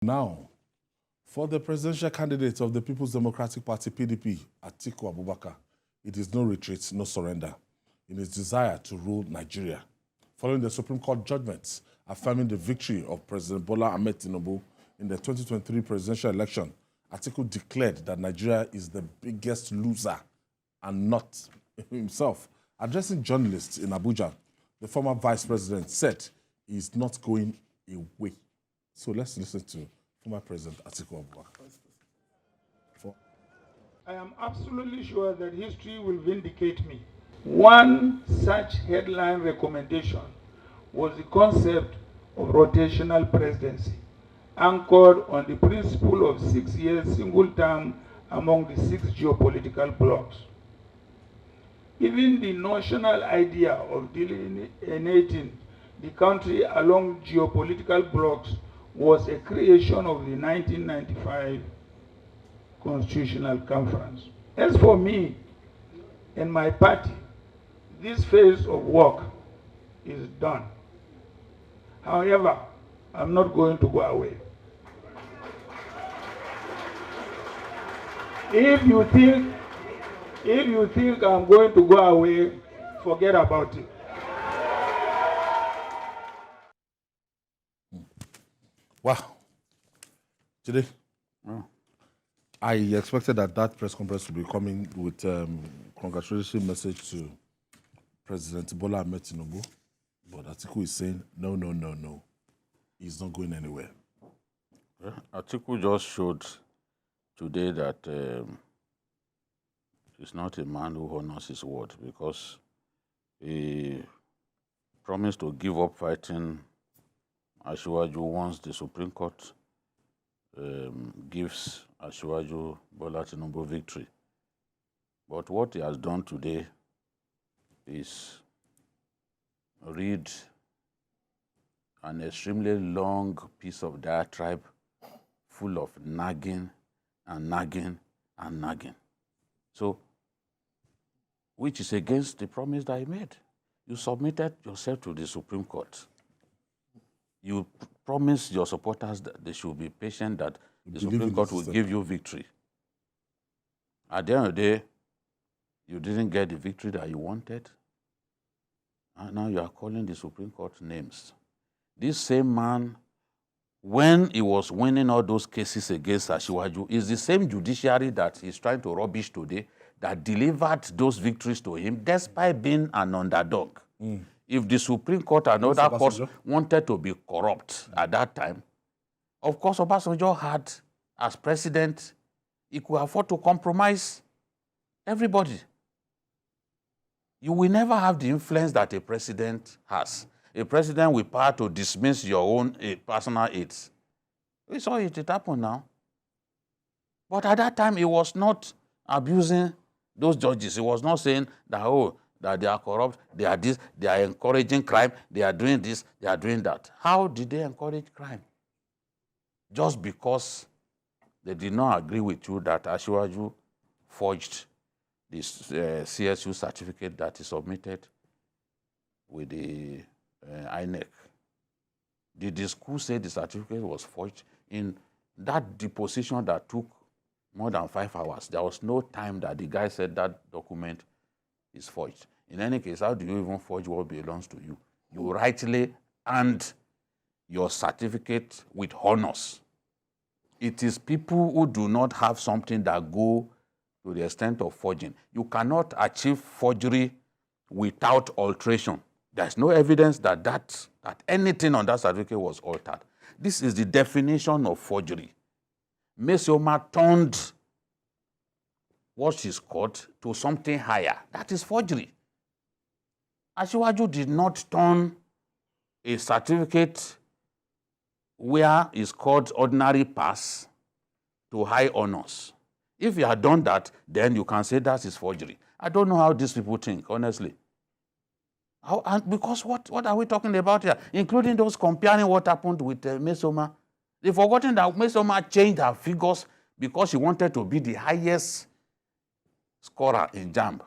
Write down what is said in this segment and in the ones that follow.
Now, for the presidential candidate of the People's Democratic Party, PDP, Atiku Abubakar, it is no retreat, no surrender in his desire to rule Nigeria. Following the Supreme Court judgments affirming the victory of President Bola Ahmed Tinubu in the 2023 presidential election, Atiku declared that Nigeria is the biggest loser and not himself. Addressing journalists in Abuja, the former vice president said he is not going away. So let's listen to former President Atiku Abubakar. I am absolutely sure that history will vindicate me. One such headline recommendation was the concept of rotational presidency, anchored on the principle of 6 years single term among the 6 geopolitical blocs. Even the notional idea of delineating the country along geopolitical blocs was a creation of the 1995 Constitutional Conference. As for me and my party, this phase of work is done. However, I'm not going to go away. If you think I'm going to go away, forget about it. Wow. Today, I expected that press conference would be coming with congratulatory message to President Bola Ahmed Tinubu, but Atiku is saying, no. He's not going anywhere. Atiku just showed today that he's not a man who honors his word, because he promised to give up fighting Asiwaju once the Supreme Court gives Asiwaju Bola Tinubu victory. But what he has done today is read an extremely long piece of diatribe full of nagging and nagging and nagging. So, which is against the promise that he made. You submitted yourself to the Supreme Court. You promised your supporters that they should be patient, that the Supreme Court will give you victory. At the end of the day, you didn't get the victory that you wanted. And now you are calling the Supreme Court names. This same man, when he was winning all those cases against Asiwaju, is the same judiciary that he's trying to rubbish today that delivered those victories to him despite being an underdog. If the Supreme Court and other courts wanted to be corrupt at that time, of course, Obasanjo had, as president, he could afford to compromise everybody. You will never have the influence that a president has. A president with power to dismiss your own personal aides. We saw it happen now. But at that time, he was not abusing those judges. He was not saying that, oh, that they are corrupt, they are this, they are encouraging crime, they are doing this, they are doing that. How did they encourage crime? Just because they did not agree with you that Asiwaju forged this CSU certificate that he submitted with the INEC. Did the school say the certificate was forged? In that deposition that took more than 5 hours, there was no time that the guy said that document is forged. In any case, how do you even forge what belongs to you? You rightly earned your certificate with honors. It is people who do not have something that go to the extent of forging. You cannot achieve forgery without alteration. There's no evidence that anything on that certificate was altered. This is the definition of forgery. Mesoma turned what is called to something higher. That is forgery. Asiwaju did not turn a certificate where it's called ordinary pass to high honors. If you had done that, then you can say that is forgery. I don't know how these people think, honestly. Because what are we talking about here? Including those comparing what happened with Mesoma. They've forgotten that Mesoma changed her figures because she wanted to be the highest scorer in JAMB.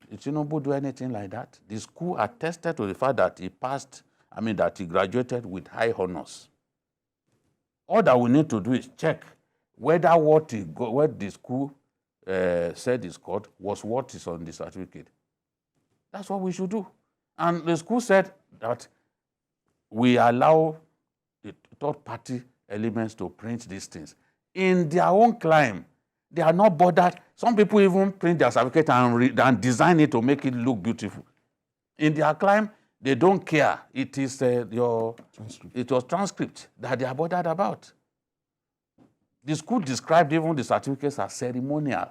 Did Tinubu do anything like that? The school attested to the fact that he passed, that he graduated with high honors. All that we need to do is check whether what the school said is called was what is on the certificate. That's what we should do. And the school said that we allow the third-party elements to print these things. In their own claim, they are not bothered. Some people even print their certificate and design it to make it look beautiful. In their claim, they don't care. It is it was transcript that they are bothered about. The school described even the certificates as ceremonial.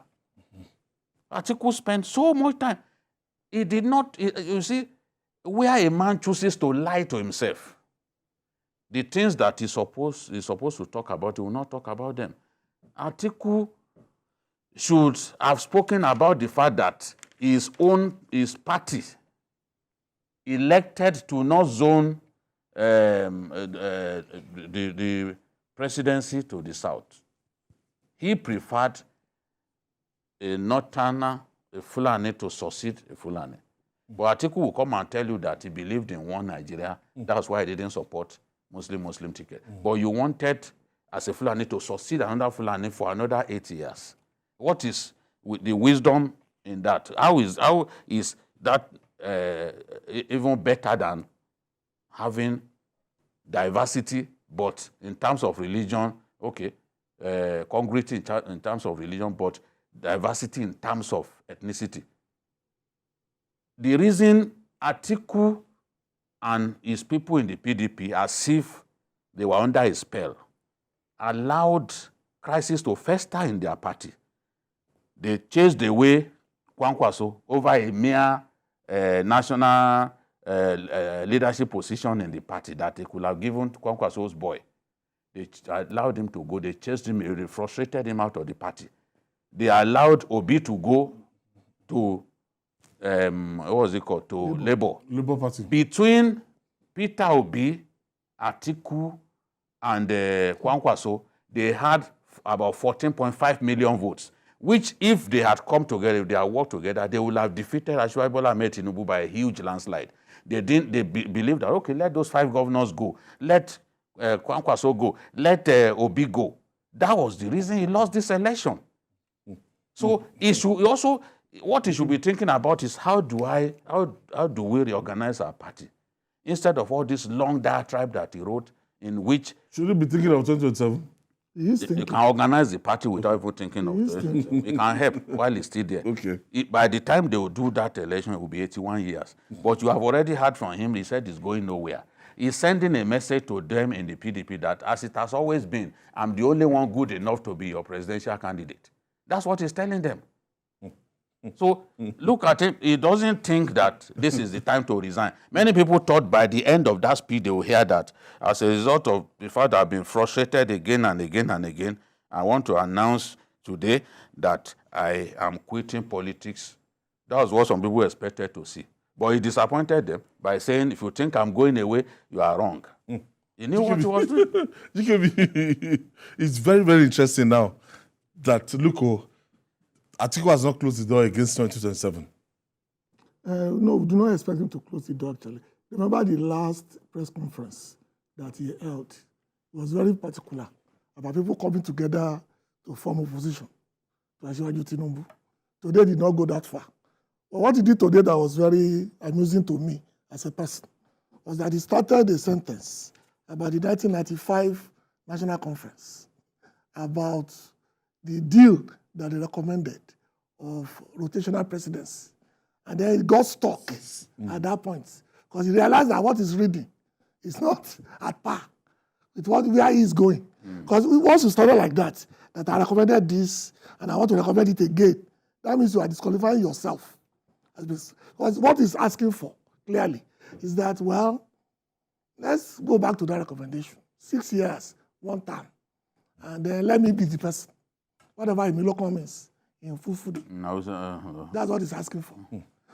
Atiku spent so much time. He did not, you see, where a man chooses to lie to himself, the things that he's supposed to talk about, he will not talk about them. Atiku should have spoken about the fact that his party elected to not zone the presidency to the south. He preferred a northerner, a Fulani, to succeed a Fulani. But Atiku will come and tell you that he believed in one Nigeria. That's why he didn't support Muslim ticket. But you wanted, as a Fulani, to succeed another Fulani for another 8 years. What is the wisdom in that? How is that even better than having diversity, but in terms of religion, okay, congruity in terms of religion, but diversity in terms of ethnicity? The reason Atiku and his people in the PDP, as if they were under his spell, allowed crisis to fester in their party. They chased away Kwankwaso over a mere national leadership position in the party that they could have given to Kwankwaso's boy. They allowed him to go. They chased him. They frustrated him out of the party. They allowed Obi to go to what was it called? To Labour Party. Between Peter Obi, Atiku, and Kwankwaso, they had about 14.5 million votes, which, if they had come together, if they had worked together, they would have defeated Bola Ahmed Tinubu by a huge landslide. They believed that, okay, let those 5 governors go. Let Kwankwaso go. Let Obi go. That was the reason he lost this election. So he should also, what he should be thinking about is how do we reorganize our party? Instead of all this long diatribe that he wrote, in which... Should he be thinking of 2027? You can organize the party without even thinking of it. It can help while he's still there. Okay. By the time they will do that election, it will be 81 years. But you have already heard from him, he said he's going nowhere. He's sending a message to them in the PDP that, as it has always been, I'm the only one good enough to be your presidential candidate. That's what he's telling them. So look at him. He doesn't think that this is the time to resign. Many people thought by the end of that speech they will hear that, as a result of the fact that I've been frustrated again and again and again, I want to announce today that I am quitting politics. That was what some people expected to see. But he disappointed them by saying, if you think I'm going away, you are wrong. He knew what he was doing. It's very, very interesting now that, look, Atiku has not closed the door against 2027. No, we do not expect him to close the door, actually. Remember the last press conference that he held? It was very particular about people coming together to form opposition to Asiwaju Tinubu. Today did not go that far. But what he did today that was very amusing to me as a person was that he started a sentence about the 1995 National Conference, about the deal that they recommended of rotational presidency. And then he got stuck at that point because he realized that what he's reading is not at par with where he's going. Because once you started like that I recommended this and I want to recommend it again, that means you are disqualifying yourself. Because what he's asking for, clearly, is that, well, let's go back to that recommendation. 6 years, 1 term. And then let me be the person. Whatever Imiloko means in food. That's what he's asking for.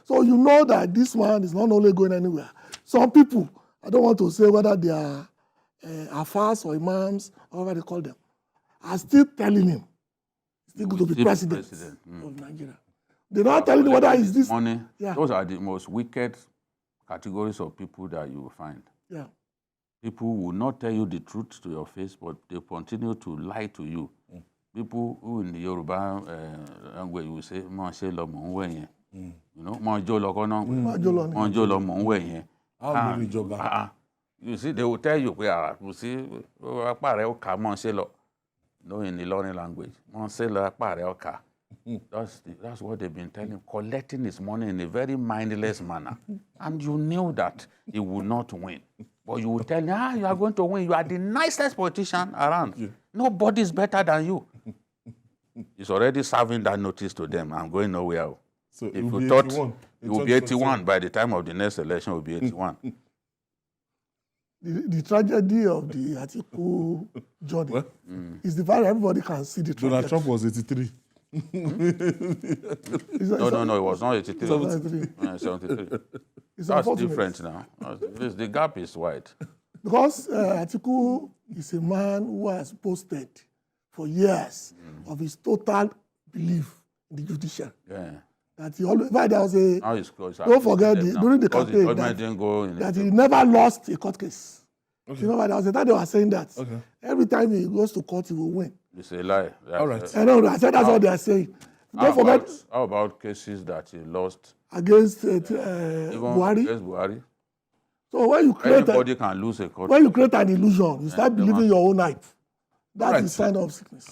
So you know that this one is not only going anywhere. Some people, I don't want to say whether they are afars or imams, or whatever they call them, are still telling him he's still going to be president of Nigeria. They're not telling him whether it's this. Money. Yeah. Those are the most wicked categories of people that you will find. Yeah. people will not tell you the truth to your face, but they continue to lie to you. People who in the Yoruba language will say, "Mo ṣe lọ mò ń wẹ̀ yẹn." You know, "Mo jó lọ kọ́nà." "Mo jó lọ mò ń wẹ̀ yẹn." How many joga? You see, they will tell you, you see, apá rẹ̀ ó kà mọ́ ṣe lọ. No, in the learning language. Mo ṣe lọ apá rẹ̀ ó kà. That's what they've been telling him, collecting his money in a very mindless manner. And you knew that he would not win. But you will tell him, you are going to win. You are the nicest politician around. Yeah. Nobody is better than you. He's already serving that notice to them. I'm going nowhere. So if you thought you will be 81 by the time of the next election, will be 81. The tragedy of the Atiku journey is the fact that everybody can see the tragedy. Donald Trump was 83. No, it was not 83. 73. That's different now. The gap is wide. Because Atiku is a man who has boasted for years of his total belief in the judiciary. Yeah. That he always, there was a, don't forget, during the campaign, that he never lost a court case. Okay. You know, there was a time they were saying that. Okay. Every time he goes to court, he will win. It's a lie. All right. I know, I said that's what they are saying. Don't forget. How about cases that he lost? Against Buhari? Against Buhari. So when you create anybody can lose a court. When you create an illusion, you start believing your own hype. That's the sign of sickness.